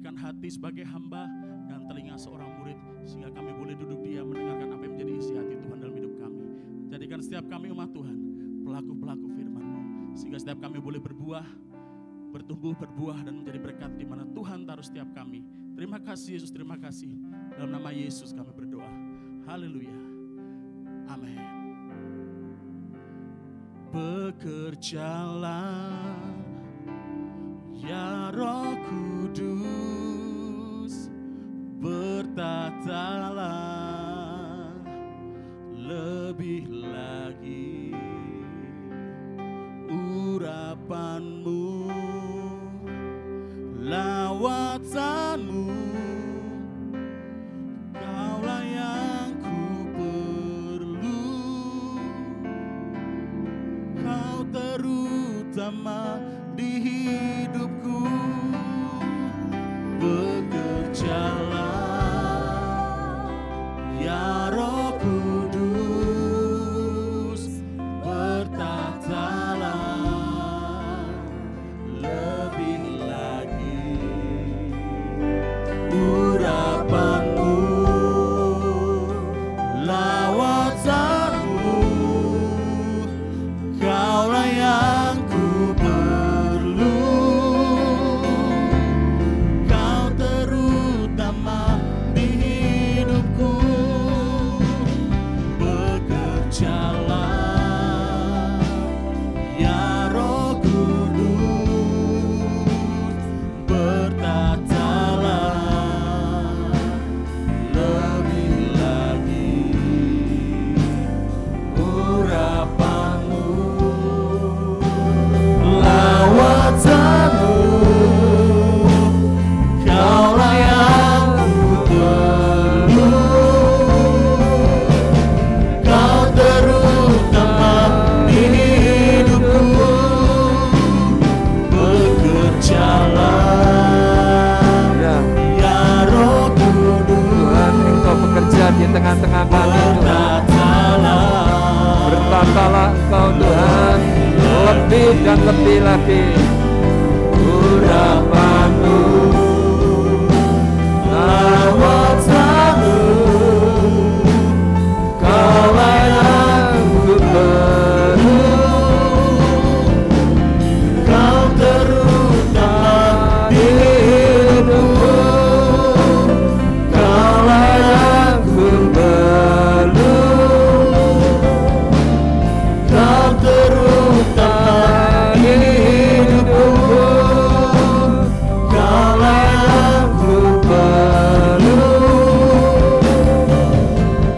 berikan hati sebagai hamba dan telinga seorang murid, sehingga kami boleh duduk diam mendengarkan apa yang menjadi isi hati Tuhan dalam hidup kami. Jadikan setiap kami umat Tuhan pelaku-pelaku firman-Mu, sehingga setiap kami boleh berbuah, bertumbuh, berbuah dan menjadi berkat di mana Tuhan taruh setiap kami. Terima kasih Yesus, terima kasih. Dalam nama Yesus kami berdoa. Haleluya. Amin. Bekerjalah ya Roh Kudus, bertatalah lebih lagi urapan-Mu, lawatanmu, Kaulah yang ku perlu, Kau terutama di hidupku. Bekerjalah ya Roh Kudus, bertatalah lebih lagi urapan-Mu, lawatanmu, Kaulah yang ku perlu, Kau terutama di hidupku. Bekerjalah ya Roh Kudus, bertatalah lebih lagi urapan-Mu, lawatanmu, Kaulah yang ku perlu, Kau terutama di hidupku. Bekerjalah ya Roh Kudus, Tuhan, Engkau bekerja di tengah-tengah kami, Tuhan. Bertatalah Engkau, Tuhan, lebih dan lebih lagi urapan-Mu, lawatanmu, Kaulah yang ku perlu, Kau terutama di hidupku. Kaulah yang ku perlu, Kau terutama di hidupku. Kaulah yang ku perlu,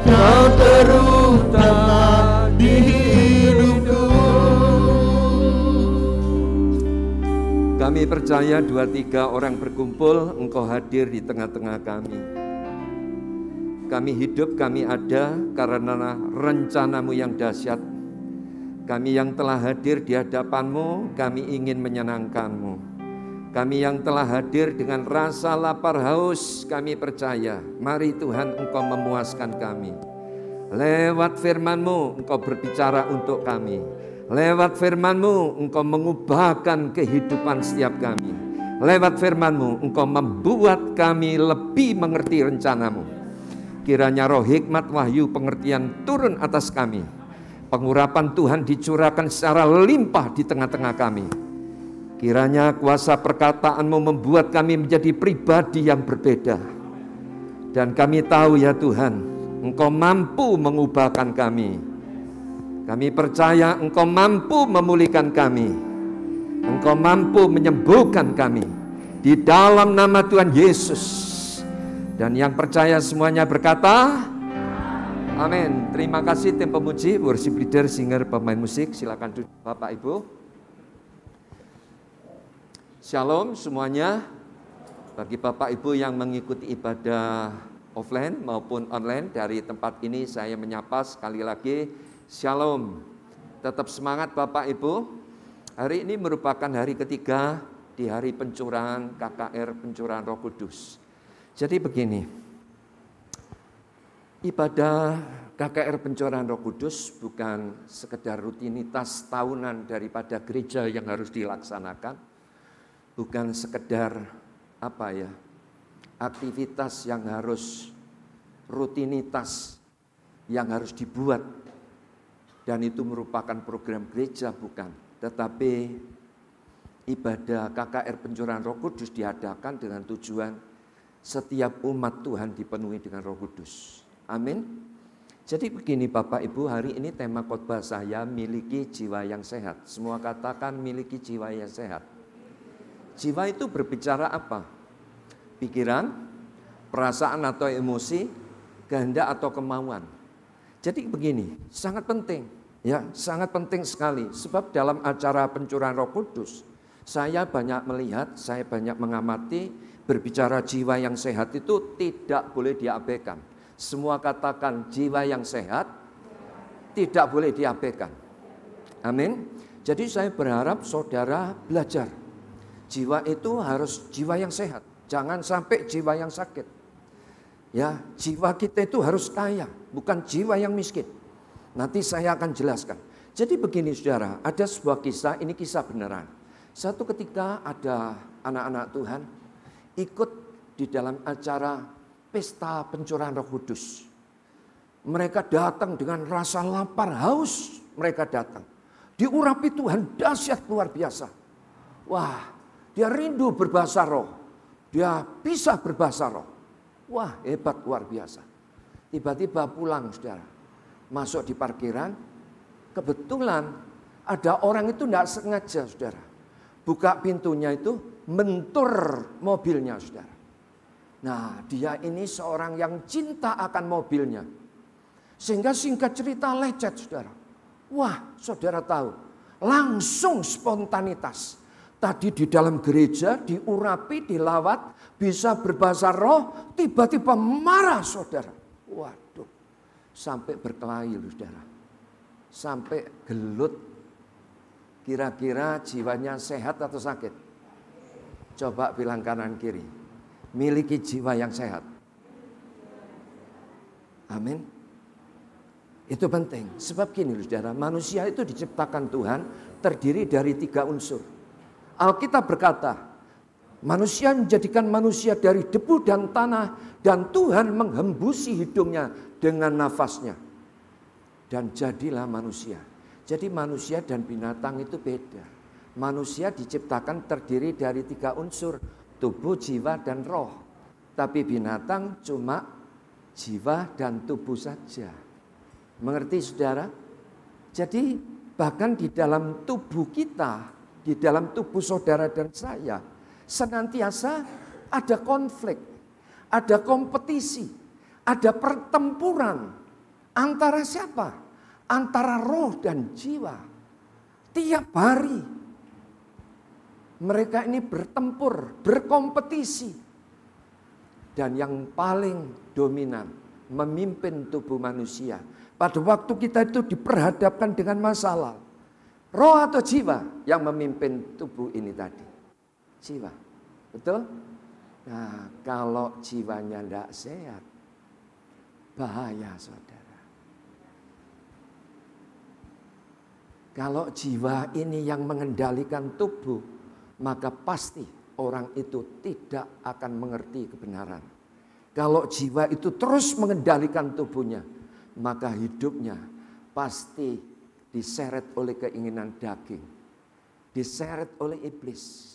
Kau terutama di hidupku. Kami percaya 2-3 orang berkumpul, Engkau hadir di tengah-tengah kami. Kami hidup, kami ada karena rencana-Mu yang dahsyat. Kami yang telah hadir di hadapan-Mu, kami ingin menyenangkan-Mu. Kami yang telah hadir dengan rasa lapar haus, kami percaya, mari Tuhan Engkau memuaskan kami. Lewat firman-Mu, Engkau berbicara untuk kami. Lewat firman-Mu, Engkau mengubahkan kehidupan setiap kami. Lewat firman-Mu, Engkau membuat kami lebih mengerti rencana-Mu. Kiranya roh hikmat, wahyu, pengertian turun atas kami. Pengurapan Tuhan dicurahkan secara limpah di tengah-tengah kami. Kiranya kuasa perkataan-Mu membuat kami menjadi pribadi yang berbeda. Dan kami tahu ya Tuhan, Engkau mampu mengubahkan kami. Kami percaya Engkau mampu memulihkan kami. Engkau mampu menyembuhkan kami. Di dalam nama Tuhan Yesus. Dan yang percaya semuanya berkata, amin. Terima kasih tim pemuji, worship leader, singer, pemain musik. Silakan duduk Bapak Ibu. Shalom semuanya. Bagi Bapak Ibu yang mengikuti ibadah offline maupun online dari tempat ini, saya menyapa sekali lagi. Shalom. Tetap semangat Bapak Ibu. Hari ini merupakan hari ketiga di hari pencurahan KKR, pencurahan Roh Kudus. Jadi begini, ibadah KKR pencurahan Roh Kudus bukan sekedar rutinitas tahunan daripada gereja yang harus dilaksanakan, bukan sekedar aktivitas yang harus rutinitas yang harus dibuat, dan itu merupakan program gereja, bukan. Tetapi ibadah KKR Pencurahan Roh Kudus diadakan dengan tujuan setiap umat Tuhan dipenuhi dengan Roh Kudus. Amin. Jadi begini Bapak Ibu, hari ini tema khotbah saya miliki jiwa yang sehat. Semua katakan miliki jiwa yang sehat. Jiwa itu berbicara apa? Pikiran, perasaan atau emosi, kehendak atau kemauan. Jadi begini, sangat penting, ya, sangat penting sekali. Sebab dalam acara pencurahan Roh Kudus, saya banyak melihat, saya banyak mengamati, berbicara jiwa yang sehat itu tidak boleh diabaikan. Semua katakan jiwa yang sehat tidak boleh diabaikan. Amin. Jadi saya berharap saudara belajar. Jiwa itu harus jiwa yang sehat. Jangan sampai jiwa yang sakit. Ya, jiwa kita itu harus kaya, bukan jiwa yang miskin. Nanti saya akan jelaskan. Jadi begini saudara, ada sebuah kisah, ini kisah beneran. Satu ketika ada anak-anak Tuhan ikut di dalam acara pesta pencurahan Roh Kudus. Mereka datang dengan rasa lapar, haus, mereka datang. Diurapi Tuhan dahsyat luar biasa. Wah, dia rindu berbahasa roh. Dia bisa berbahasa roh. Wah, hebat luar biasa. Tiba-tiba pulang saudara. Masuk di parkiran, kebetulan ada orang itu tidak sengaja saudara. Buka pintunya itu, mentur mobilnya saudara. Nah, dia ini seorang yang cinta akan mobilnya. Sehingga singkat cerita lecet saudara. Wah, saudara tahu, langsung spontanitas. Tadi di dalam gereja diurapi, dilawat, bisa berbahasa roh, tiba-tiba marah saudara. Waduh, sampai berkelahi saudara. Sampai gelut. Kira-kira jiwanya sehat atau sakit? Coba bilang kanan kiri. Miliki jiwa yang sehat. Amin. Itu penting. Sebab gini saudara, manusia itu diciptakan Tuhan terdiri dari 3 unsur. Alkitab berkata, manusia menjadikan manusia dari debu dan tanah, dan Tuhan menghembusi hidungnya dengan nafasnya. Dan jadilah manusia. Jadi manusia dan binatang itu beda. Manusia diciptakan terdiri dari 3 unsur. Tubuh, jiwa, dan roh. Tapi binatang cuma jiwa dan tubuh saja. Mengerti saudara? Jadi bahkan di dalam tubuh kita, di dalam tubuh saudara dan saya, senantiasa ada konflik, ada kompetisi, ada pertempuran. Antara siapa? Antara roh dan jiwa. Tiap hari mereka ini bertempur, berkompetisi. Dan yang paling dominan, memimpin tubuh manusia. Pada waktu kita itu diperhadapkan dengan masalah. Roh atau jiwa yang memimpin tubuh ini tadi? Jiwa. Betul? Nah, kalau jiwanya tidak sehat, bahaya saudara. Kalau jiwa ini yang mengendalikan tubuh, maka pasti orang itu tidak akan mengerti kebenaran. Kalau jiwa itu terus mengendalikan tubuhnya, maka hidupnya pasti diseret oleh keinginan daging, diseret oleh iblis.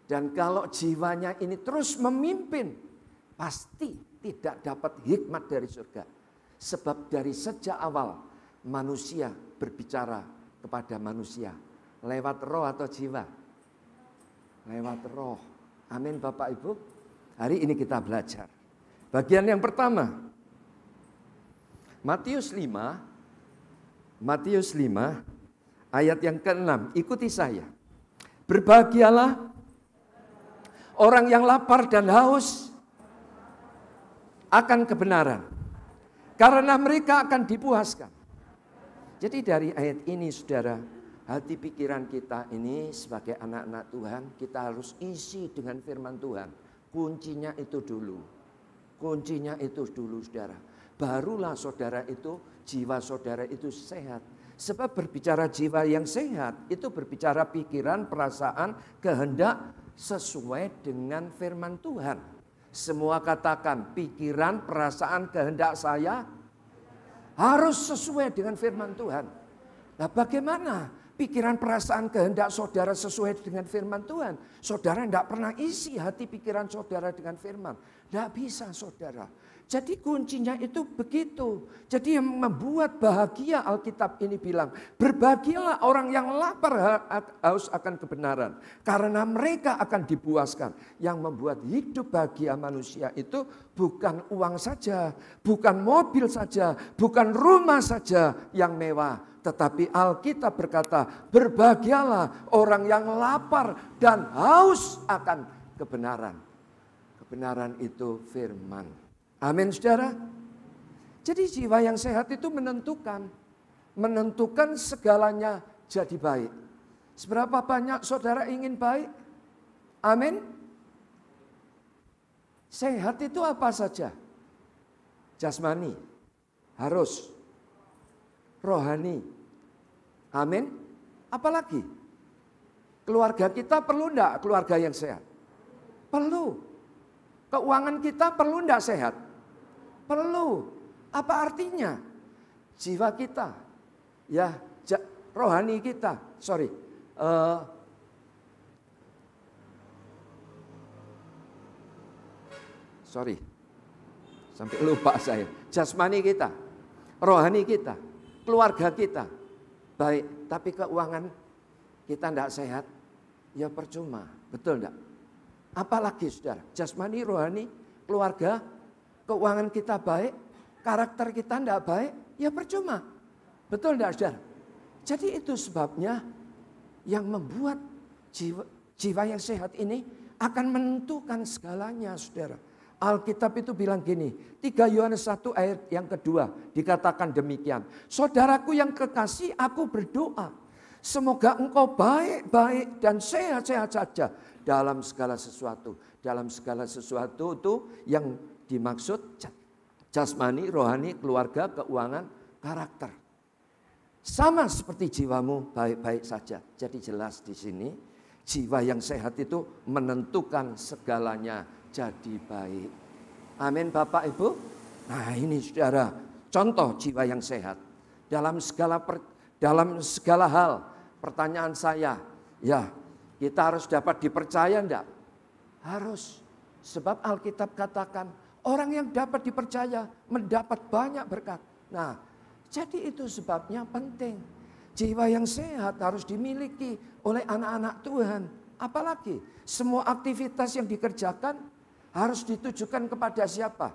Dan kalau jiwanya ini terus memimpin, pasti tidak dapat hikmat dari surga. Sebab dari sejak awal manusia berbicara kepada manusia lewat roh atau jiwa? Lewat roh. Amin Bapak Ibu. Hari ini kita belajar. Bagian yang pertama. Matius 5 ayat yang ke-6. Ikuti saya. Berbahagialah orang yang lapar dan haus akan kebenaran, karena mereka akan dipuaskan. Jadi dari ayat ini saudara, hati pikiran kita ini sebagai anak-anak Tuhan, kita harus isi dengan firman Tuhan. Kuncinya itu dulu. Kuncinya itu dulu saudara. Barulah saudara itu, jiwa saudara itu sehat. Sebab berbicara jiwa yang sehat, itu berbicara pikiran, perasaan, kehendak sesuai dengan firman Tuhan. Semua katakan, pikiran, perasaan, kehendak saya harus sesuai dengan firman Tuhan. Nah, bagaimana pikiran, perasaan, kehendak saudara sesuai dengan firman Tuhan? Saudara tidak pernah isi hati pikiran saudara dengan firman. Tidak bisa, saudara. Jadi kuncinya itu begitu. Jadi yang membuat bahagia Alkitab ini bilang, berbahagialah orang yang lapar haus akan kebenaran, karena mereka akan dipuaskan. Yang membuat hidup bahagia manusia itu bukan uang saja, bukan mobil saja, bukan rumah saja yang mewah. Tetapi Alkitab berkata, berbahagialah orang yang lapar dan haus akan kebenaran. Kebenaran itu firman. Amin, saudara. Jadi jiwa yang sehat itu menentukan segalanya jadi baik. Seberapa banyak saudara ingin baik? Amin. Sehat itu apa saja? Jasmani, harus. Rohani. Amin. Apalagi? Keluarga kita perlu enggak keluarga yang sehat? Perlu. Keuangan kita perlu enggak sehat? Perlu. Apa artinya? Jiwa kita, ya, rohani kita, sampai lupa saya. Jasmani kita, rohani kita, keluarga kita baik, tapi keuangan kita enggak sehat, ya percuma. Betul enggak? Apalagi saudara, jasmani, rohani, keluarga, keuangan kita baik, karakter kita tidak baik, ya percuma. Betul tidak, saudara? Jadi itu sebabnya yang membuat jiwa yang sehat ini akan menentukan segalanya, saudara. Alkitab itu bilang gini, 3 Yohanes 1 ayat yang kedua dikatakan demikian. Saudaraku yang kekasih, aku berdoa, semoga engkau baik-baik dan sehat-sehat saja dalam segala sesuatu. Dalam segala sesuatu itu yang dimaksud jasmani, rohani, keluarga, keuangan, karakter. Sama seperti jiwamu baik-baik saja. Jadi jelas di sini jiwa yang sehat itu menentukan segalanya jadi baik. Amin Bapak Ibu. Nah ini saudara, contoh jiwa yang sehat. Dalam segala hal, pertanyaan saya, ya kita harus dapat dipercaya enggak? Harus. Sebab Alkitab katakan, orang yang dapat dipercaya mendapat banyak berkat. Nah, jadi itu sebabnya penting. Jiwa yang sehat harus dimiliki oleh anak-anak Tuhan. Apalagi semua aktivitas yang dikerjakan harus ditujukan kepada siapa?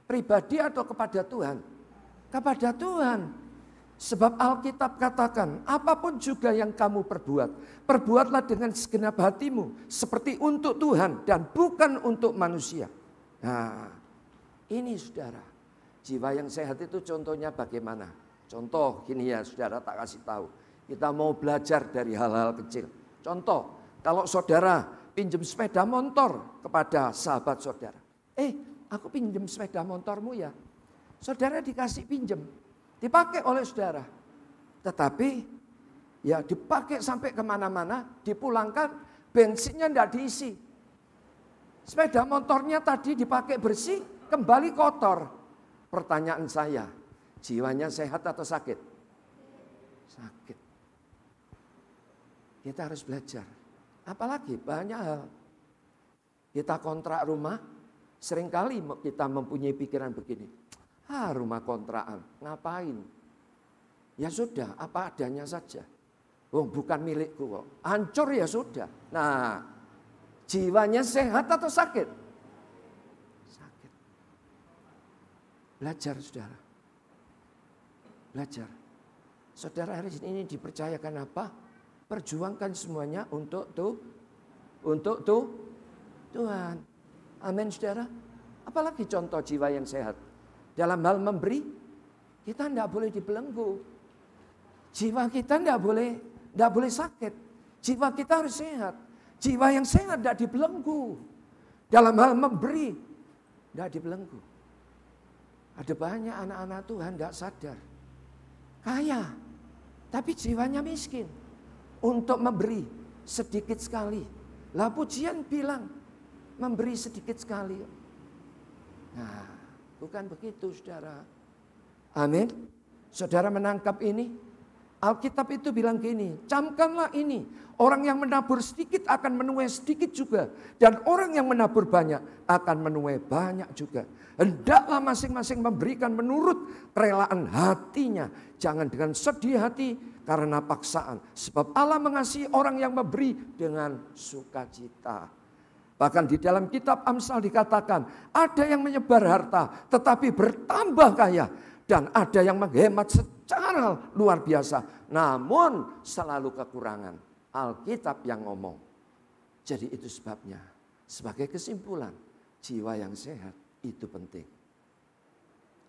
Pribadi atau kepada Tuhan? Kepada Tuhan. Sebab Alkitab katakan, apapun juga yang kamu perbuat, perbuatlah dengan segenap hatimu, seperti untuk Tuhan dan bukan untuk manusia. Nah, ini saudara, jiwa yang sehat itu contohnya bagaimana? Contoh gini ya saudara, tak kasih tahu. Kita mau belajar dari hal-hal kecil. Contoh, kalau saudara pinjam sepeda motor kepada sahabat saudara. Aku pinjam sepeda motormu ya. Saudara dikasih pinjam. Dipakai oleh saudara. Tetapi ya dipakai sampai kemana-mana, dipulangkan, bensinnya tidak diisi. Sepeda motornya tadi dipakai bersih, kembali kotor. Pertanyaan saya, jiwanya sehat atau sakit? Sakit. Kita harus belajar. Apalagi banyak hal. Kita kontrak rumah, seringkali kita mempunyai pikiran begini. Rumah kontrakan, ngapain? Ya sudah, apa adanya saja. Bukan milikku kok. Hancur ya sudah. Nah, jiwanya sehat atau sakit? Sakit. Belajar saudara. Belajar. Saudara hari ini dipercayakan apa? Perjuangkan semuanya untuk Tuhan. Amin saudara. Apalagi contoh jiwa yang sehat. Dalam hal memberi, kita tidak boleh dibelenggu. Jiwa kita tidak boleh sakit. Jiwa kita harus sehat. Jiwa yang sehat tidak dibelenggu. Dalam hal memberi, tidak dibelenggu. Ada banyak anak-anak Tuhan tidak sadar. Kaya, tapi jiwanya miskin. Untuk memberi sedikit sekali. Lah pujian bilang, memberi sedikit sekali. Nah, bukan begitu saudara. Amin. Saudara menangkap ini? Alkitab itu bilang gini, camkanlah ini. Orang yang menabur sedikit akan menuai sedikit juga. Dan orang yang menabur banyak akan menuai banyak juga. Hendaklah masing-masing memberikan menurut kerelaan hatinya. Jangan dengan sedih hati karena paksaan. Sebab Allah mengasihi orang yang memberi dengan sukacita. Bahkan di dalam kitab Amsal dikatakan, ada yang menyebar harta tetapi bertambah kaya. Dan ada yang menghemat secara luar biasa. Namun selalu kekurangan. Alkitab yang ngomong. Jadi itu sebabnya. Sebagai kesimpulan. Jiwa yang sehat itu penting.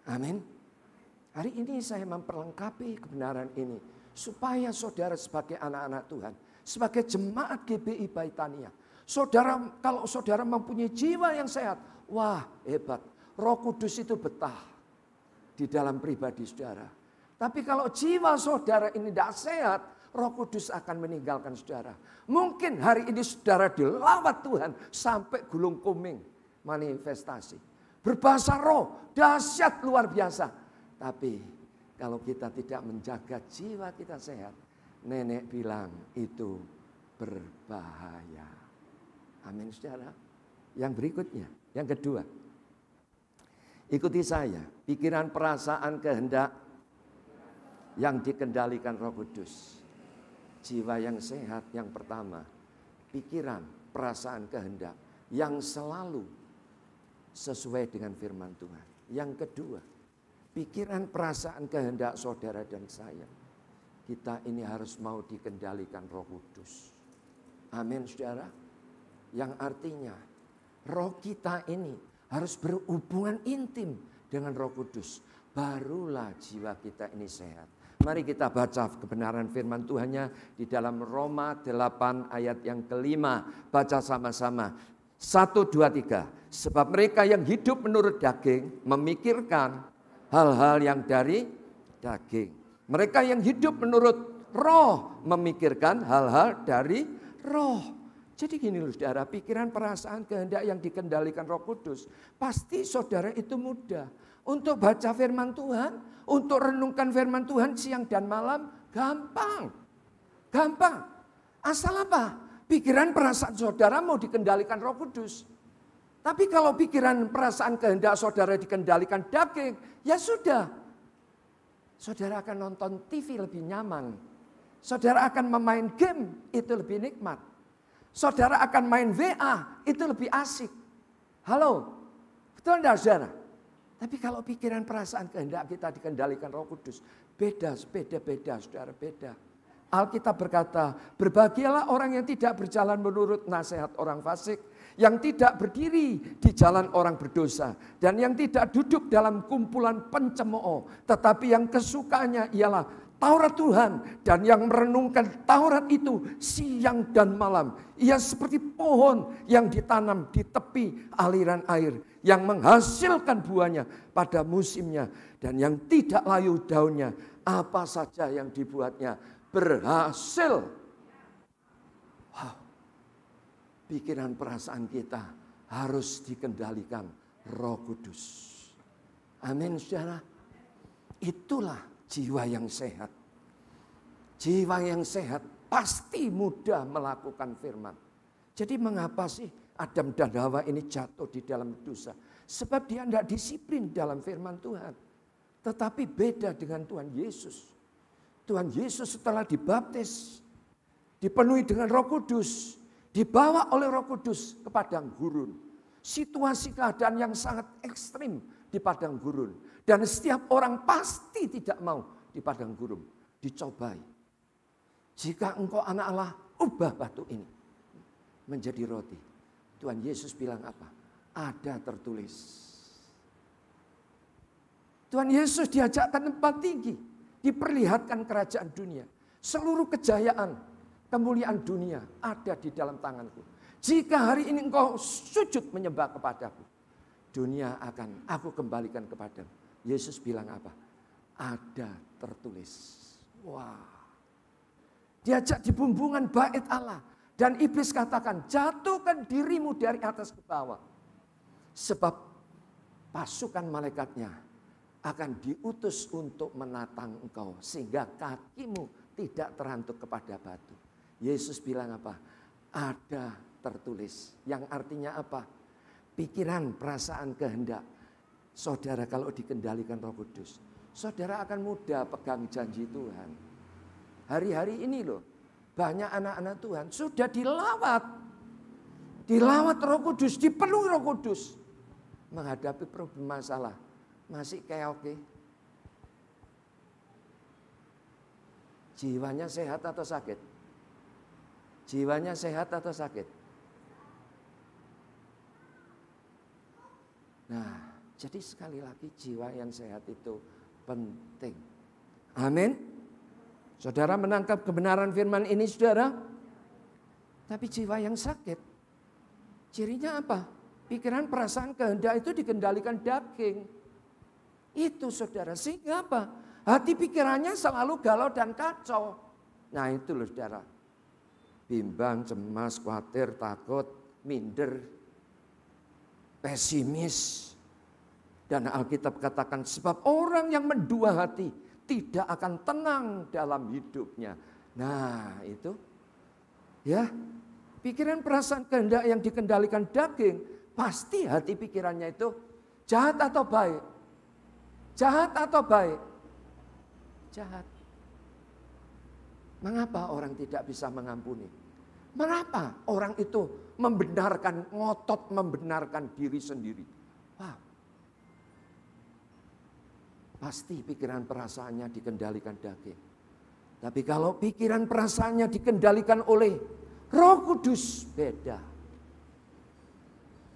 Amin. Hari ini saya memperlengkapi kebenaran ini. Supaya saudara sebagai anak-anak Tuhan. Sebagai jemaat GBI Baitania. Kalau saudara mempunyai jiwa yang sehat. Wah hebat. Roh Kudus itu betah di dalam pribadi saudara. Tapi kalau jiwa saudara ini tidak sehat, Roh Kudus akan meninggalkan saudara. Mungkin hari ini saudara dilawat Tuhan sampai gulung kuming manifestasi. Berbahasa roh, dahsyat luar biasa. Tapi kalau kita tidak menjaga jiwa kita sehat, nenek bilang itu berbahaya. Amin saudara. Yang berikutnya, yang kedua. Ikuti saya, pikiran, perasaan, kehendak yang dikendalikan Roh Kudus. Jiwa yang sehat yang pertama, pikiran, perasaan, kehendak yang selalu sesuai dengan firman Tuhan. Yang kedua, pikiran, perasaan, kehendak saudara dan saya. Kita ini harus mau dikendalikan Roh Kudus. Amin saudara. Yang artinya roh kita ini harus berhubungan intim dengan Roh Kudus. Barulah jiwa kita ini sehat. Mari kita baca kebenaran firman Tuhannya di dalam Roma 8 ayat yang kelima. Baca sama-sama. 1, 2, 3. Sebab mereka yang hidup menurut daging memikirkan hal-hal yang dari daging. Mereka yang hidup menurut roh memikirkan hal-hal dari roh. Jadi gini loh saudara, pikiran, perasaan, kehendak yang dikendalikan Roh Kudus. Pasti saudara itu mudah. Untuk baca firman Tuhan, untuk renungkan firman Tuhan siang dan malam, gampang. Gampang. Asal apa? Pikiran, perasaan saudara mau dikendalikan Roh Kudus. Tapi kalau pikiran, perasaan, kehendak saudara dikendalikan daging, ya sudah. Saudara akan nonton TV lebih nyaman. Saudara akan memain game, itu lebih nikmat. Saudara akan main WA, itu lebih asik. Halo, betul enggak saudara? Tapi kalau pikiran, perasaan, kehendak kita dikendalikan Roh Kudus, beda saudara, beda. Alkitab berkata, berbahagialah orang yang tidak berjalan menurut nasihat orang fasik, yang tidak berdiri di jalan orang berdosa, dan yang tidak duduk dalam kumpulan pencemooh, tetapi yang kesukaannya ialah Taurat Tuhan, dan yang merenungkan Taurat itu siang dan malam. Ia seperti pohon yang ditanam di tepi aliran air, yang menghasilkan buahnya pada musimnya, dan yang tidak layu daunnya. Apa saja yang dibuatnya berhasil. Wow. Pikiran, perasaan kita harus dikendalikan Roh Kudus. Amin saudara. Itulah jiwa yang sehat. Jiwa yang sehat pasti mudah melakukan firman. Jadi mengapa sih Adam dan Hawa ini jatuh di dalam dosa? Sebab dia tidak disiplin dalam firman Tuhan. Tetapi beda dengan Tuhan Yesus. Tuhan Yesus setelah dibaptis, dipenuhi dengan Roh Kudus, dibawa oleh Roh Kudus ke padang gurun. Situasi keadaan yang sangat ekstrim di padang gurun. Dan setiap orang pasti tidak mau di padang gurun. Dicobai. Jika engkau anak Allah, ubah batu ini menjadi roti. Tuhan Yesus bilang apa? Ada tertulis. Tuhan Yesus diajakkan tempat tinggi. Diperlihatkan kerajaan dunia. Seluruh kejayaan, kemuliaan dunia ada di dalam tanganku. Jika hari ini engkau sujud menyembah kepadaku, dunia akan aku kembalikan kepadamu. Yesus bilang apa? Ada tertulis. Wah. Diajak di bumbungan bait Allah. Dan iblis katakan, jatuhkan dirimu dari atas ke bawah. Sebab pasukan malaikatnya akan diutus untuk menatang engkau sehingga kakimu tidak terhantuk kepada batu. Yesus bilang apa? Ada tertulis. Yang artinya apa? Pikiran, perasaan, kehendak. Saudara kalau dikendalikan Roh Kudus, saudara akan mudah pegang janji Tuhan. Hari-hari ini loh, banyak anak-anak Tuhan sudah dilawat. Dilawat Roh Kudus, dipenuhi Roh Kudus. Menghadapi problem masalah, masih kayak oke. Jiwanya sehat atau sakit? Jiwanya sehat atau sakit? Nah, jadi sekali lagi jiwa yang sehat itu penting. Amin. Saudara menangkap kebenaran firman ini, saudara. Tapi jiwa yang sakit, cirinya apa? Pikiran, perasaan, kehendak itu dikendalikan daging. Itu saudara, sehingga apa? Hati pikirannya selalu galau dan kacau. Nah itu loh saudara. Bimbang, cemas, khawatir, takut, minder, pesimis. Dan Alkitab katakan sebab orang yang mendua hati tidak akan tenang dalam hidupnya. Nah itu ya, pikiran, perasaan, kehendak yang dikendalikan daging, pasti hati pikirannya itu jahat atau baik? Jahat atau baik? Jahat. Mengapa orang tidak bisa mengampuni? Mengapa orang itu membenarkan, ngotot membenarkan diri sendiri? Wow. Pasti pikiran perasaannya dikendalikan daging. Tapi kalau pikiran perasaannya dikendalikan oleh Roh Kudus, beda.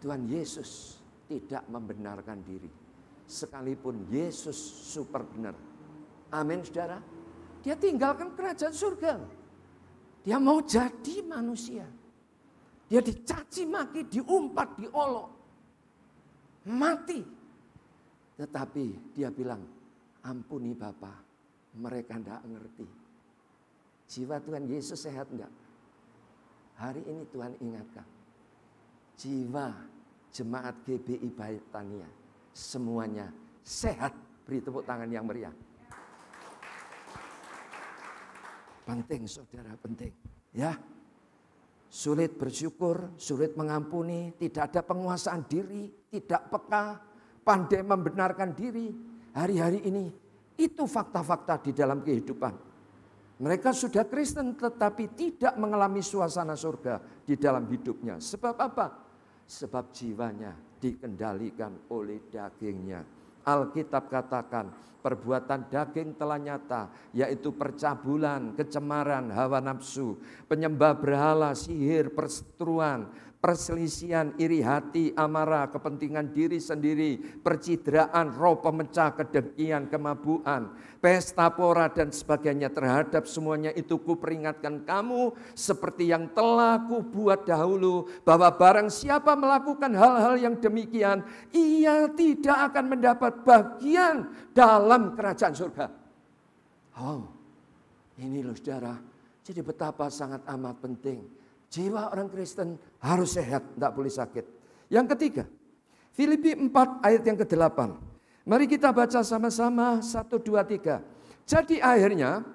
Tuhan Yesus tidak membenarkan diri. Sekalipun Yesus super benar. Amin saudara. Dia tinggalkan kerajaan surga. Dia mau jadi manusia. Dia dicaci maki, diumpat, diolok. Mati. Tetapi dia bilang, ampuni Bapa, mereka tidak ngerti. Jiwa Tuhan Yesus sehat enggak? Hari ini Tuhan ingatkan. Jiwa jemaat GBI Baitania semuanya sehat. Beri tepuk tangan yang meriah. Penting saudara, penting. Ya, sulit bersyukur, sulit mengampuni, tidak ada penguasaan diri, tidak peka, pandai membenarkan diri. Hari-hari ini itu fakta-fakta di dalam kehidupan. Mereka sudah Kristen tetapi tidak mengalami suasana surga di dalam hidupnya. Sebab apa? Sebab jiwanya dikendalikan oleh dagingnya. Alkitab katakan perbuatan daging telah nyata, yaitu percabulan, kecemaran, hawa nafsu, penyembah berhala, sihir, perseteruan, perselisihan, iri hati, amarah, kepentingan diri sendiri, percidraan, roh pemecah, kedengkian, kemabuan, pesta pora dan sebagainya. Terhadap semuanya itu kuperingatkan kamu seperti yang telah kubuat dahulu, bahwa barang siapa melakukan hal-hal yang demikian, ia tidak akan mendapat bagian dalam kerajaan surga. Oh, ini loh saudara. Jadi betapa sangat amat penting. Jiwa orang Kristen harus sehat, tidak boleh sakit. Yang ketiga, Filipi 4 ayat yang ke-8. Mari kita baca sama-sama 1, 2, 3. Jadi akhirnya,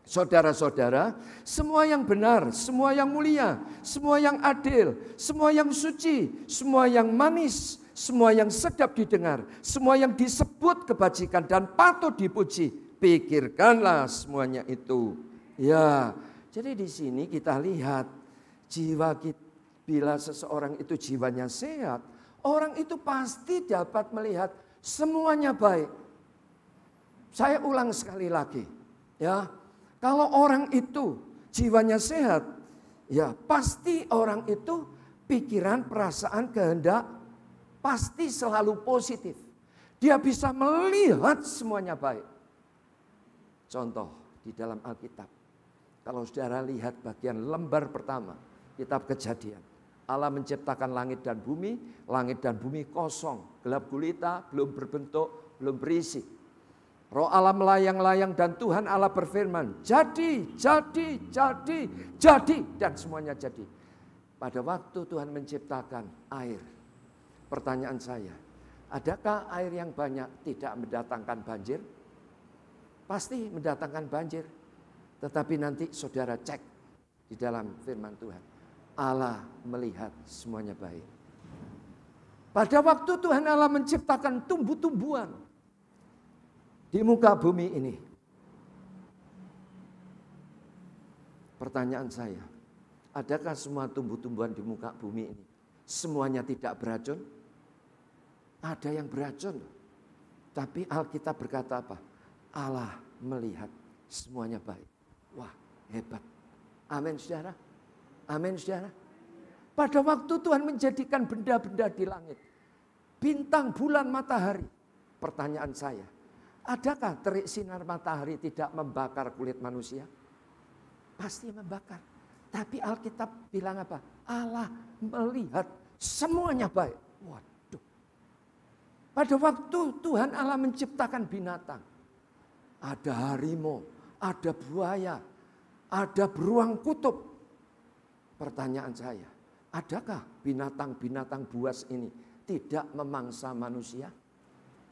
saudara-saudara, semua yang benar, semua yang mulia, semua yang adil, semua yang suci, semua yang manis, semua yang sedap didengar, semua yang disebut kebajikan dan patut dipuji, pikirkanlah semuanya itu. Ya, jadi di sini kita lihat jiwa kita, bila seseorang itu jiwanya sehat, orang itu pasti dapat melihat semuanya baik. Saya ulang sekali lagi, ya, kalau orang itu jiwanya sehat, ya pasti orang itu pikiran, perasaan, kehendak pasti selalu positif. Dia bisa melihat semuanya baik. Contoh di dalam Alkitab, kalau saudara lihat bagian lembar pertama, Kitab Kejadian. Allah menciptakan langit dan bumi kosong, gelap gulita, belum berbentuk, belum berisi. Roh Allah melayang-layang dan Tuhan Allah berfirman, jadi, dan semuanya jadi. Pada waktu Tuhan menciptakan air, pertanyaan saya, Adakah air yang banyak tidak mendatangkan banjir? Pasti mendatangkan banjir. Tetapi nanti saudara cek di dalam firman Tuhan. Allah melihat semuanya baik. Pada waktu Tuhan Allah menciptakan tumbuh-tumbuhan di muka bumi ini. Pertanyaan saya, adakah semua tumbuh-tumbuhan di muka bumi ini semuanya tidak beracun? Ada yang beracun. Tapi Alkitab berkata apa? Allah melihat semuanya baik. Wah, hebat. Amin, saudara. Amin, saudara. Pada waktu Tuhan menjadikan benda-benda di langit, bintang, bulan, matahari. Pertanyaan saya, adakah terik sinar matahari tidak membakar kulit manusia? Pasti membakar. Tapi Alkitab bilang apa? Allah melihat semuanya baik. Waduh. Pada waktu Tuhan Allah menciptakan binatang, ada harimau, ada buaya, ada beruang kutub. Pertanyaan saya, adakah binatang-binatang buas ini tidak memangsa manusia?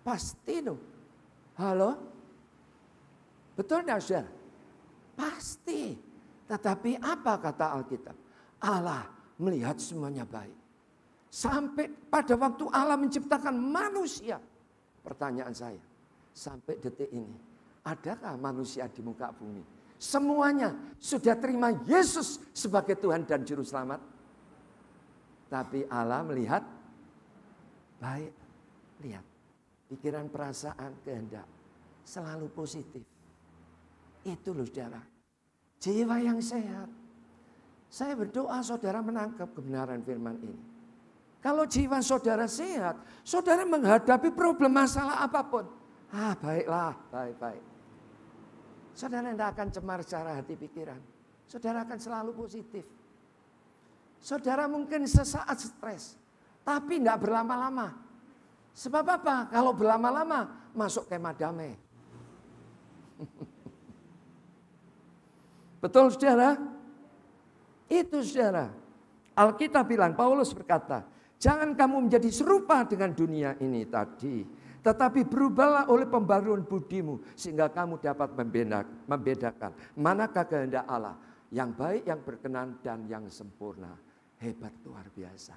Pasti dong. Halo? Betul tidak, saudara? Pasti. Tetapi apa kata Alkitab? Allah melihat semuanya baik. Sampai pada waktu Allah menciptakan manusia. Pertanyaan saya, sampai detik ini, adakah manusia di muka bumi? Semuanya sudah terima Yesus sebagai Tuhan dan Juru Selamat. Tapi Allah melihat baik. Lihat, pikiran, perasaan, kehendak selalu positif. Itu loh, saudara. Jiwa yang sehat. Saya berdoa saudara menangkap kebenaran firman ini. Kalau jiwa saudara sehat, saudara menghadapi problem masalah apapun. Baiklah, baik-baik. Saudara tidak akan cemar secara hati pikiran. Saudara akan selalu positif. Saudara mungkin sesaat stres, tapi tidak berlama-lama. Sebab apa? Kalau berlama-lama, masuk kemah damai. Betul, saudara? Itu, saudara. Alkitab bilang, Paulus berkata, jangan kamu menjadi serupa dengan dunia ini tadi, tetapi berubahlah oleh pembaruan budimu, sehingga kamu dapat membedakan manakah kehendak Allah, yang baik, yang berkenan, dan yang sempurna. Hebat, luar biasa.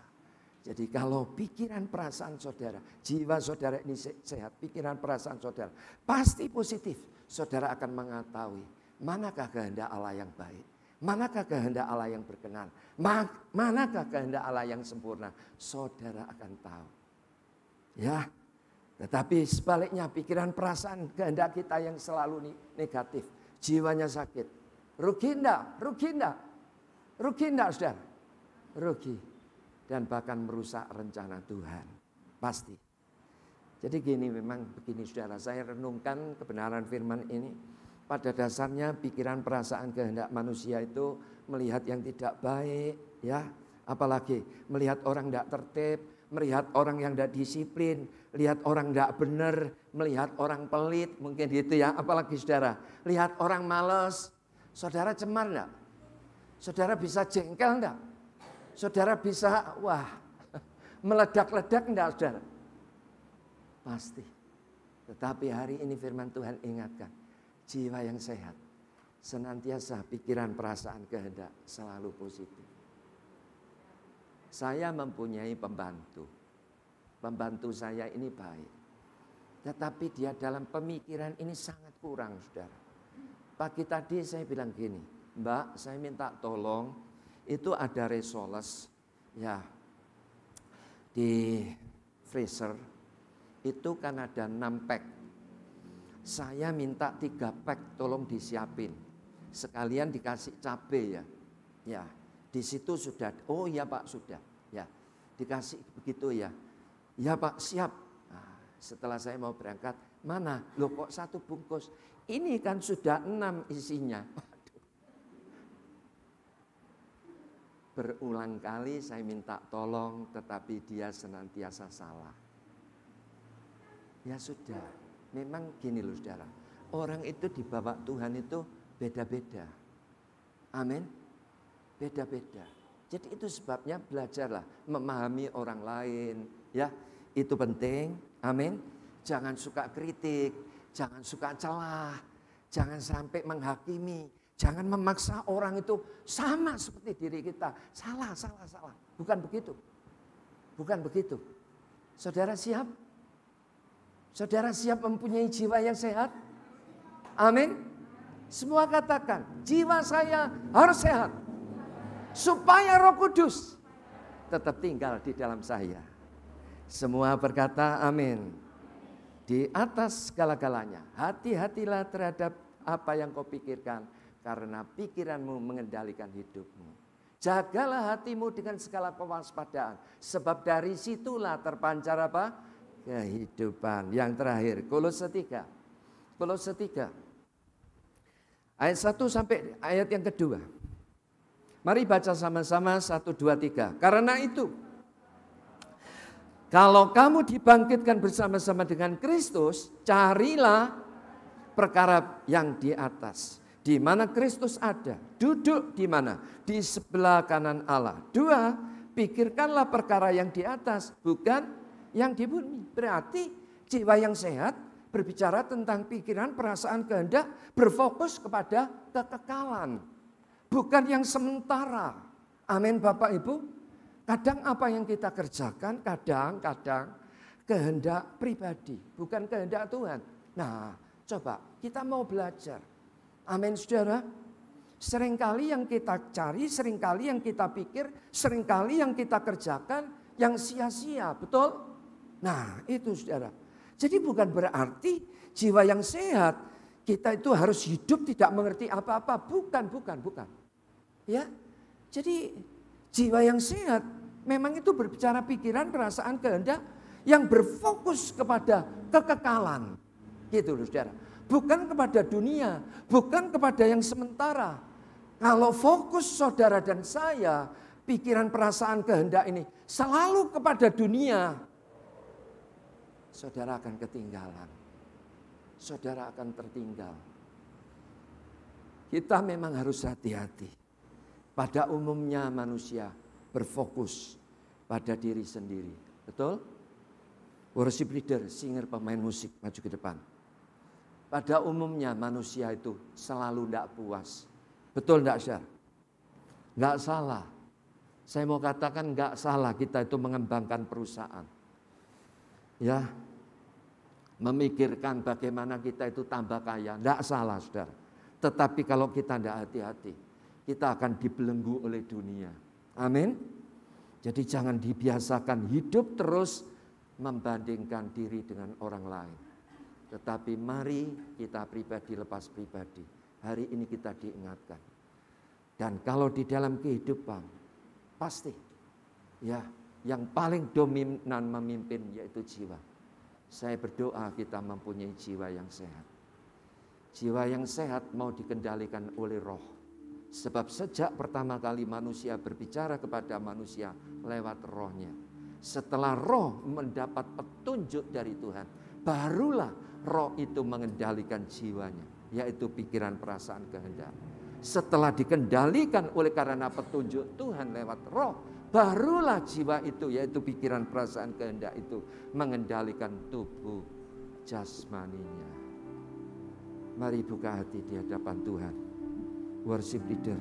Jadi kalau pikiran perasaan saudara, jiwa saudara ini sehat, pikiran perasaan saudara pasti positif. Saudara akan mengetahui manakah kehendak Allah yang baik, manakah kehendak Allah yang berkenan, manakah kehendak Allah yang sempurna. Saudara akan tahu. Ya, tetapi sebaliknya pikiran perasaan kehendak kita yang selalu negatif, jiwanya sakit. Rugi enggak? Rugi enggak? Rugi enggak, saudara? Rugi. Dan bahkan merusak rencana Tuhan. Pasti. Jadi gini, memang begini, saudara. Saya renungkan kebenaran firman ini. Pada dasarnya pikiran perasaan kehendak manusia itu melihat yang tidak baik, ya, apalagi melihat orang tidak tertib, melihat orang yang tidak disiplin, lihat orang tidak benar, melihat orang pelit, mungkin gitu ya, apalagi saudara, lihat orang malas. Saudara cemar enggak? Saudara bisa jengkel enggak? Saudara bisa, meledak-ledak enggak, saudara? Pasti. Tetapi hari ini firman Tuhan ingatkan, jiwa yang sehat, senantiasa pikiran, perasaan, kehendak selalu positif. Saya mempunyai pembantu. Pembantu saya ini baik. Tetapi dia dalam pemikiran ini sangat kurang, saudara. Pagi tadi saya bilang gini, Mbak, saya minta tolong, itu ada Resoles, ya, di freezer, itu kan ada 6 pack. Saya minta 3 pack, tolong disiapin. Sekalian dikasih cabai ya. Ya, di situ sudah, oh ya Pak sudah. Ya, dikasih begitu ya. Ya Pak, siap. Nah, setelah saya mau berangkat, mana? Loh kok 1 bungkus? Ini kan sudah 6 isinya. Berulang kali saya minta tolong, tetapi dia senantiasa salah. Ya sudah, memang gini loh saudara. Orang itu dibawa Tuhan itu beda-beda. Amin. Beda-beda. Jadi itu sebabnya belajarlah memahami orang lain. Ya, Itu penting, amin. Jangan suka kritik, jangan suka celah, jangan sampai menghakimi, jangan memaksa orang itu sama seperti diri kita. Salah. Bukan begitu. Bukan begitu. Saudara siap? Saudara siap mempunyai jiwa yang sehat? Amin. Semua katakan, jiwa saya harus sehat. Supaya Roh Kudus tetap tinggal di dalam saya. Semua berkata amin. Di atas segala-galanya, hati-hatilah terhadap apa yang kau pikirkan, karena pikiranmu mengendalikan hidupmu. Jagalah hatimu dengan segala kewaspadaan, sebab dari situlah terpancar apa? Kehidupan. Yang terakhir, Kolose 3. Kolose 3. Ayat 1 sampai ayat yang kedua. Mari baca sama-sama 1, 2, 3. Karena itu, kalau kamu dibangkitkan bersama-sama dengan Kristus, carilah perkara yang di atas, di mana Kristus ada. Duduk di mana? Di sebelah kanan Allah. 2, pikirkanlah perkara yang di atas, bukan yang di bumi. Berarti jiwa yang sehat berbicara tentang pikiran, perasaan, kehendak, berfokus kepada kekekalan. Bukan yang sementara. Amin Bapak Ibu. Kadang apa yang kita kerjakan, kadang-kadang kehendak pribadi, bukan kehendak Tuhan. Nah, coba kita mau belajar. Amin saudara. Seringkali yang kita cari, seringkali yang kita pikir, seringkali yang kita kerjakan, yang sia-sia, betul? Nah, itu saudara. Jadi bukan berarti jiwa yang sehat, kita itu harus hidup tidak mengerti apa-apa. Bukan. Ya, jadi jiwa yang sehat memang itu berbicara pikiran, perasaan, kehendak yang berfokus kepada kekekalan. Gitu loh saudara. Bukan kepada dunia, bukan kepada yang sementara. Kalau fokus saudara dan saya, pikiran, perasaan, kehendak ini selalu kepada dunia, saudara akan ketinggalan. Saudara akan tertinggal. Kita memang harus hati-hati. Pada umumnya manusia berfokus pada diri sendiri. Betul? Worship leader, singer, pemain musik, maju ke depan. Pada umumnya manusia itu selalu tidak puas. Betul tidak, Syar? Tidak salah. Saya mau katakan tidak salah kita itu mengembangkan perusahaan. Ya, memikirkan bagaimana kita itu tambah kaya. Tidak salah, saudara. Tetapi kalau kita tidak hati-hati, kita akan dibelenggu oleh dunia. Amin. Jadi jangan dibiasakan hidup terus membandingkan diri dengan orang lain. Tetapi mari kita pribadi lepas pribadi. Hari ini kita diingatkan. Dan kalau di dalam kehidupan, pasti ya yang paling dominan memimpin yaitu jiwa. Saya berdoa kita mempunyai jiwa yang sehat. Jiwa yang sehat mau dikendalikan oleh roh. Sebab sejak pertama kali manusia berbicara kepada manusia lewat rohnya. Setelah roh mendapat petunjuk dari Tuhan, barulah roh itu mengendalikan jiwanya, yaitu pikiran, perasaan, kehendak. Setelah dikendalikan oleh karena petunjuk Tuhan lewat roh, barulah jiwa itu, yaitu pikiran, perasaan, kehendak itu mengendalikan tubuh jasmaninya. Mari buka hati di hadapan Tuhan. Worship leader.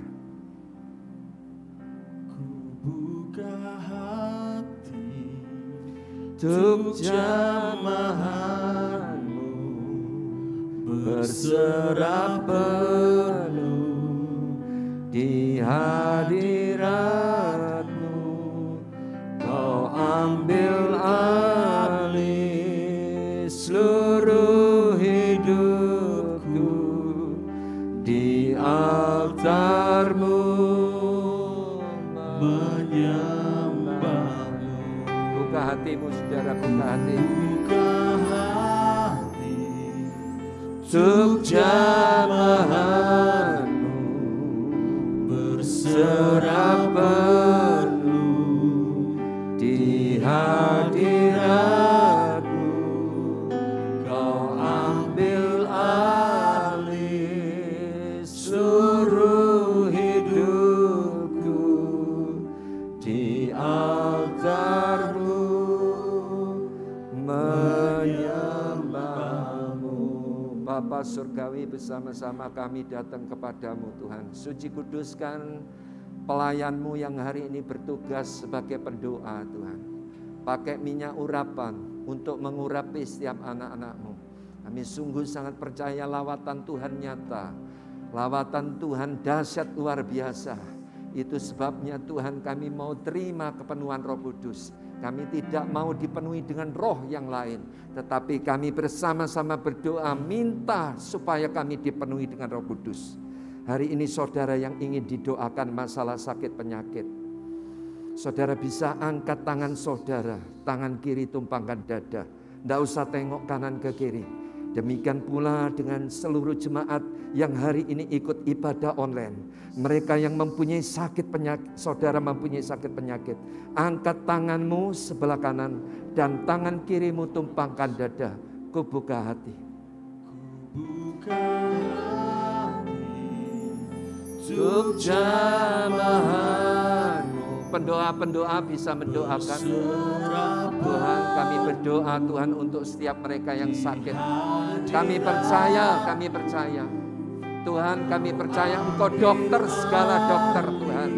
Ku buka hati Untuk jamahanmu berserah penuh di hadiratmu. Kau ambil alih seluruh hidupku di altarmu menyembahmu. Buka hatimu saudara, buka hati. Buka hati Untuk jamahanmu berserah penuh di hadiratmu. Kau ambil alih seluruh hidupku di altarmu menyembah-Mu. Bapa Surgawi, bersama-sama kami datang kepadamu Tuhan. Suci kuduskan pelayan-Mu yang hari ini bertugas sebagai pendoa Tuhan. Pakai minyak urapan untuk mengurapi setiap anak-anak-Mu. Kami sungguh sangat percaya lawatan Tuhan nyata. Lawatan Tuhan dahsyat luar biasa. Itu sebabnya Tuhan kami mau terima kepenuhan Roh Kudus. Kami tidak mau dipenuhi dengan roh yang lain. Tetapi kami bersama-sama berdoa minta supaya kami dipenuhi dengan Roh Kudus. Hari ini saudara yang ingin didoakan masalah sakit penyakit. Saudara bisa angkat tangan saudara. Tangan kiri tumpangkan dada. Tidak usah tengok kanan ke kiri. Demikian pula dengan seluruh jemaat yang hari ini ikut ibadah online. Mereka yang mempunyai sakit penyakit, saudara mempunyai sakit penyakit. Angkat tanganmu sebelah kanan dan tangan kirimu tumpangkan dada. Kubuka hati. Kubuka hati untuk jamahanmu. Pendoa-pendoa bisa mendoakan. Tuhan, kami berdoa Tuhan untuk setiap mereka yang sakit. Kami percaya. Tuhan, kami percaya Engkau dokter segala dokter Tuhan.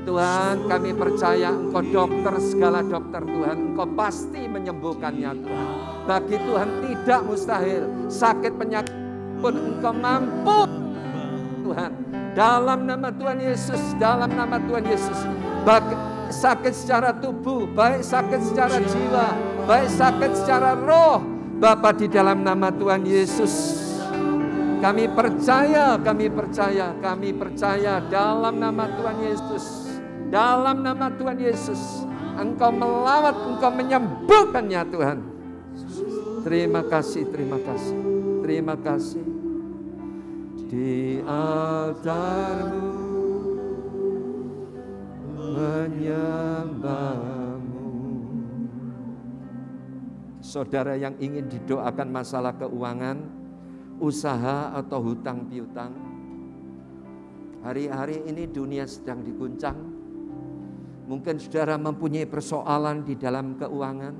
Tuhan, kami percaya Engkau dokter segala dokter Tuhan. Engkau pasti menyembuhkannya Tuhan. Bagi Tuhan tidak mustahil. Sakit penyakit pun Engkau mampu Tuhan. Dalam nama Tuhan Yesus, dalam nama Tuhan Yesus. Baik sakit secara tubuh, baik sakit secara jiwa, baik sakit secara roh, Bapa, di dalam nama Tuhan Yesus. Kami percaya dalam nama Tuhan Yesus. Dalam nama Tuhan Yesus, Engkau melawat, Engkau menyembuhkannya Tuhan. Terima kasih. Di altar-Mu menyembah-Mu. Saudara yang ingin didoakan masalah keuangan, usaha atau hutang piutang. Hari-hari ini dunia sedang diguncang. Mungkin saudara mempunyai persoalan di dalam keuangan,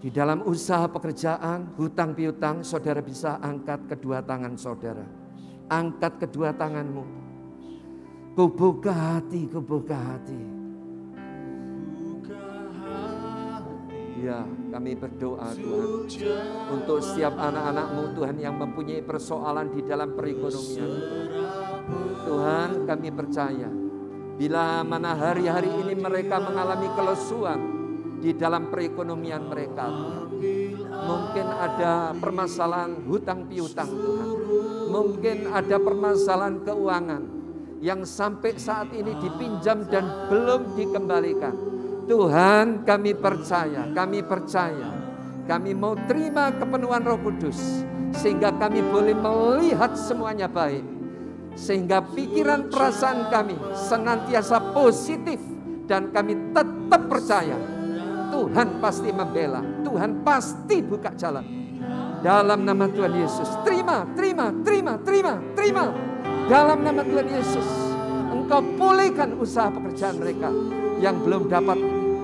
di dalam usaha pekerjaan, hutang piutang. Saudara bisa angkat kedua tangan saudara. Angkat kedua tanganmu. Kubuka hati. Ya, kami berdoa Tuhan untuk setiap anak-anak-Mu Tuhan yang mempunyai persoalan di dalam perekonomian. Tuhan, kami percaya bila mana hari-hari ini mereka mengalami kelesuan di dalam perekonomian mereka Tuhan. Mungkin ada permasalahan hutang piutang Tuhan. Mungkin ada permasalahan keuangan yang sampai saat ini dipinjam dan belum dikembalikan. Tuhan, kami percaya. Kami mau terima kepenuhan Roh Kudus sehingga kami boleh melihat semuanya baik. Sehingga pikiran perasaan kami senantiasa positif dan kami tetap percaya Tuhan pasti membela, Tuhan pasti buka jalan. Dalam nama Tuhan Yesus, terima. Dalam nama Tuhan Yesus, Engkau pulihkan usaha pekerjaan mereka yang belum dapat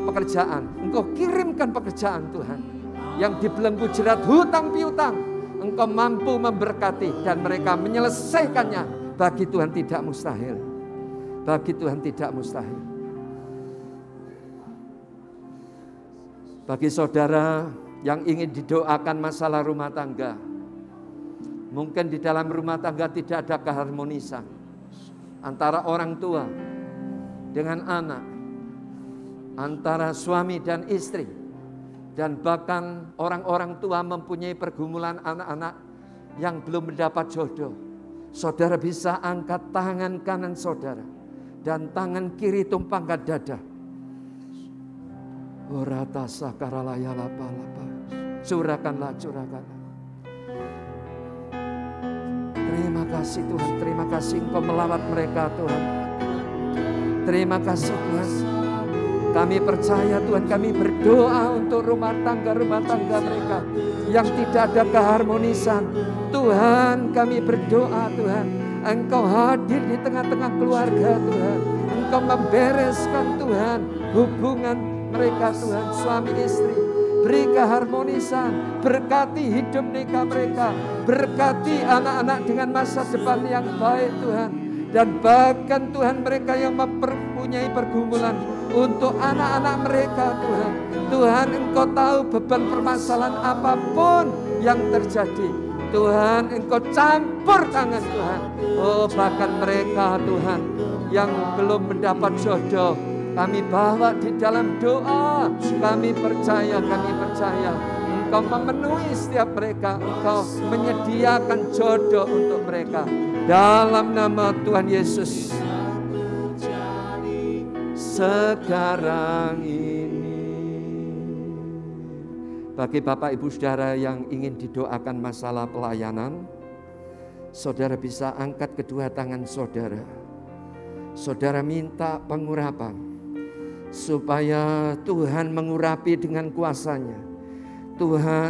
pekerjaan. Engkau kirimkan pekerjaan Tuhan. Yang dibelenggu jerat hutang piutang, Engkau mampu memberkati dan mereka menyelesaikannya. Bagi Tuhan tidak mustahil. Bagi saudara yang ingin didoakan masalah rumah tangga, mungkin di dalam rumah tangga tidak ada keharmonisan antara orang tua dengan anak, antara suami dan istri, dan bahkan orang-orang tua mempunyai pergumulan anak-anak yang belum mendapat jodoh. Saudara bisa angkat tangan kanan saudara dan tangan kiri tumpangkan dada. Oratasa karalaya lapa-lapa. Curahkanlah. Terima kasih Tuhan, terima kasih Engkau melawat mereka Tuhan. Terima kasih Tuhan. Kami percaya Tuhan, kami berdoa untuk rumah tangga mereka yang tidak ada keharmonisan. Tuhan, kami berdoa Tuhan, Engkau hadir di tengah-tengah keluarga Tuhan. Engkau membereskan Tuhan hubungan mereka Tuhan, suami istri. Beri keharmonisan, berkati hidup nikah mereka, berkati anak-anak dengan masa depan yang baik Tuhan. Dan bahkan Tuhan mereka yang mempunyai pergumulan untuk anak-anak mereka Tuhan. Tuhan Engkau tahu beban permasalahan apapun yang terjadi. Tuhan Engkau campur tangan Tuhan. Oh bahkan mereka Tuhan yang belum mendapat jodoh, kami bawa di dalam doa. Kami percaya Engkau memenuhi setiap mereka. Engkau menyediakan jodoh untuk mereka. Dalam nama Tuhan Yesus. Sekarang ini, bagi Bapak Ibu Saudara yang ingin didoakan masalah pelayanan, saudara bisa angkat kedua tangan saudara. Saudara minta pengurapan, supaya Tuhan mengurapi dengan kuasa-Nya.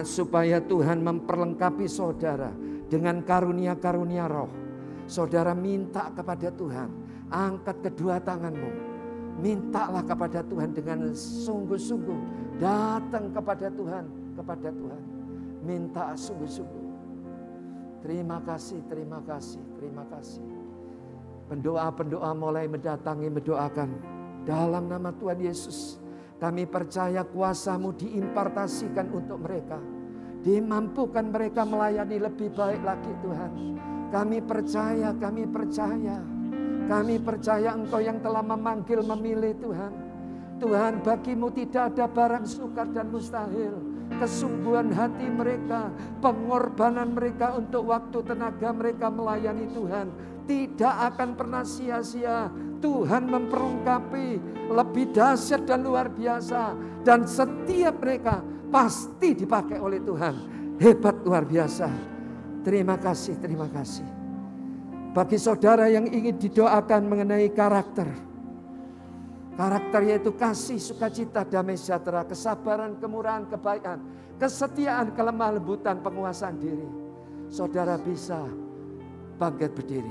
Supaya Tuhan memperlengkapi saudara dengan karunia-karunia roh. Saudara minta kepada Tuhan, angkat kedua tanganmu. Mintalah kepada Tuhan dengan sungguh-sungguh. Datang kepada Tuhan. Minta sungguh-sungguh. Terima kasih. Pendoa-pendoa mulai mendoakan. Dalam nama Tuhan Yesus, kami percaya kuasa-Mu diimpartasikan untuk mereka. Dimampukan mereka melayani lebih baik lagi Tuhan. Kami percaya. Kami percaya Engkau yang telah memanggil, memilih Tuhan. Tuhan, bagi-Mu tidak ada barang sukar dan mustahil. Kesungguhan hati mereka, pengorbanan mereka untuk waktu tenaga mereka melayani Tuhan tidak akan pernah sia-sia. Tuhan memperlengkapi lebih dahsyat dan luar biasa. Dan setiap mereka pasti dipakai oleh Tuhan. Hebat luar biasa. Terima kasih. Bagi saudara yang ingin didoakan mengenai karakter yaitu kasih, sukacita, damai sejahtera, kesabaran, kemurahan, kebaikan, kesetiaan, kelemah lembutan, penguasaan diri. Saudara bisa bangkit berdiri.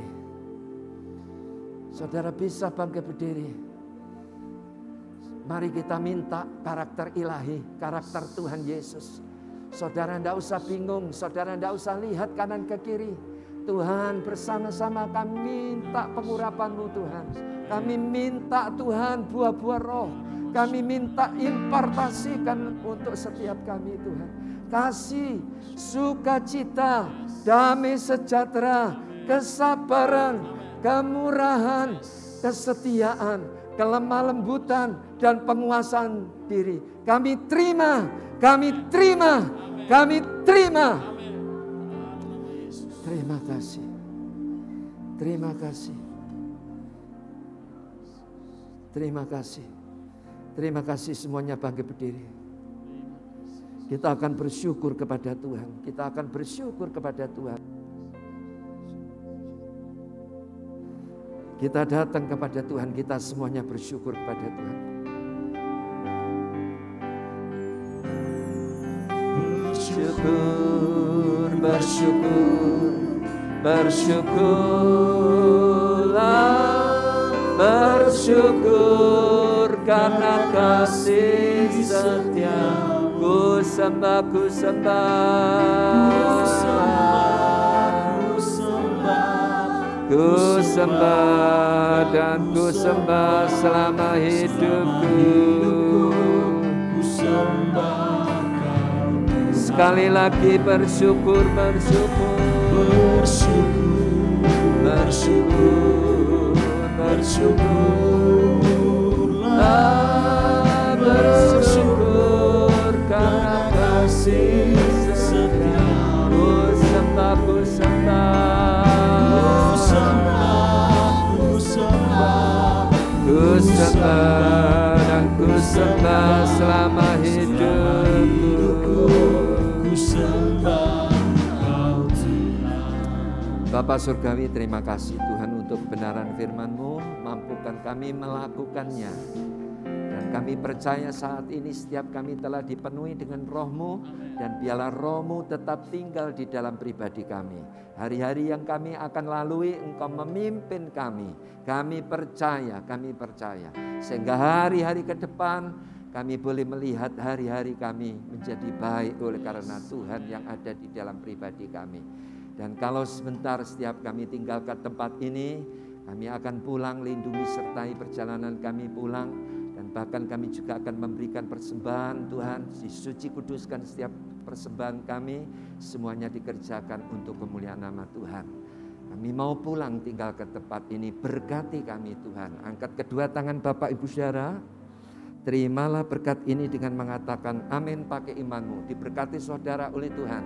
Mari kita minta karakter ilahi, karakter Tuhan Yesus. Saudara tidak usah bingung, saudara tidak usah lihat kanan ke kiri. Tuhan, bersama-sama kami minta pengurapan-Mu Tuhan. Kami minta Tuhan buah-buah roh. Kami minta impartasikan untuk setiap kami Tuhan. Kasih, sukacita, damai sejahtera, kesabaran, kemurahan, kesetiaan, kelemah lembutan, dan penguasaan diri. Kami terima. Terima kasih semuanya bangkit berdiri. Kita akan bersyukur kepada Tuhan. Kita datang kepada Tuhan, kita semuanya bersyukur kepada Tuhan. Bersyukur karena kasih setia. Ku sembah dan ku sembah selama hidupku. Sekali lagi bersyukur. Bersyukur karena kasih setia. Ku sembah dan ku sembah selama hidupku. Bapa Surgawi, terima kasih Tuhan untuk kebenaran firman-Mu. Mampukan kami melakukannya. Dan kami percaya saat ini setiap kami telah dipenuhi dengan Roh-Mu. Dan biarlah Roh-Mu tetap tinggal di dalam pribadi kami. Hari-hari yang kami akan lalui, Engkau memimpin kami. Kami percaya. Sehingga hari-hari ke depan Kami boleh melihat hari-hari kami menjadi baik oleh karena Tuhan yang ada di dalam pribadi kami. Dan kalau sebentar setiap kami tinggalkan tempat ini, kami akan pulang, lindungi sertai perjalanan kami pulang. Dan bahkan kami juga akan memberikan persembahan Tuhan, disuci kuduskan setiap persembahan kami, semuanya dikerjakan untuk kemuliaan nama Tuhan. Kami mau pulang tinggal ke tempat ini, berkati kami Tuhan. Angkat kedua tangan Bapak Ibu Saudara, terimalah berkat ini dengan mengatakan amin pakai imanmu. Diberkati saudara oleh Tuhan,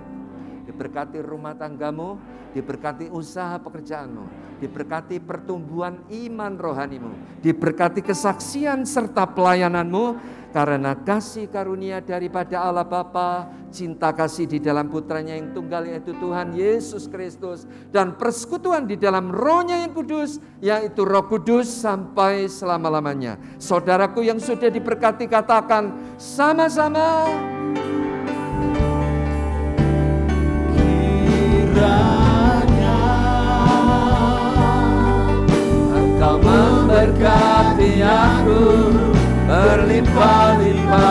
diberkati rumah tanggamu, diberkati usaha pekerjaanmu, diberkati pertumbuhan iman rohanimu, diberkati kesaksian serta pelayananmu, karena kasih karunia daripada Allah Bapa, cinta kasih di dalam putranya yang tunggal yaitu Tuhan Yesus Kristus, dan persekutuan di dalam Roh-Nya yang kudus, yaitu Roh Kudus sampai selama-lamanya. Saudaraku yang sudah diberkati katakan sama-sama. Kiranya Engkau memberkati aku berlimpah-limpah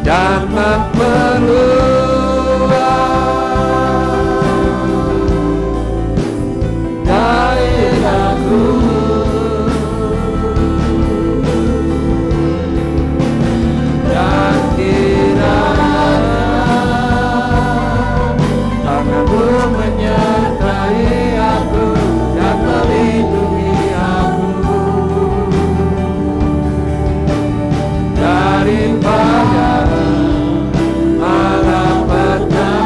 dan memperluas daerahku, dan kiranya tangan-Mu menyertai aku dan melindungi daripada malapetaka,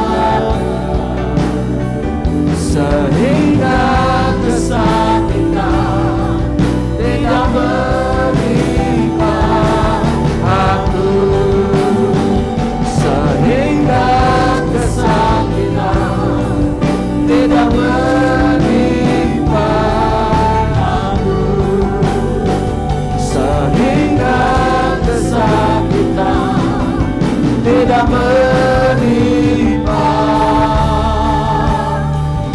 sehingga kesakitan tidak menimpa aku, sehingga kesakitan tidak menimpa aku, sehingga kesakitan tidak menimpa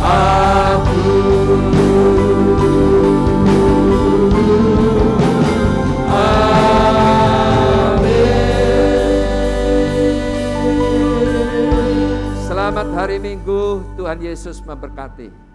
aku. Amin. Selamat hari Minggu, Tuhan Yesus memberkati.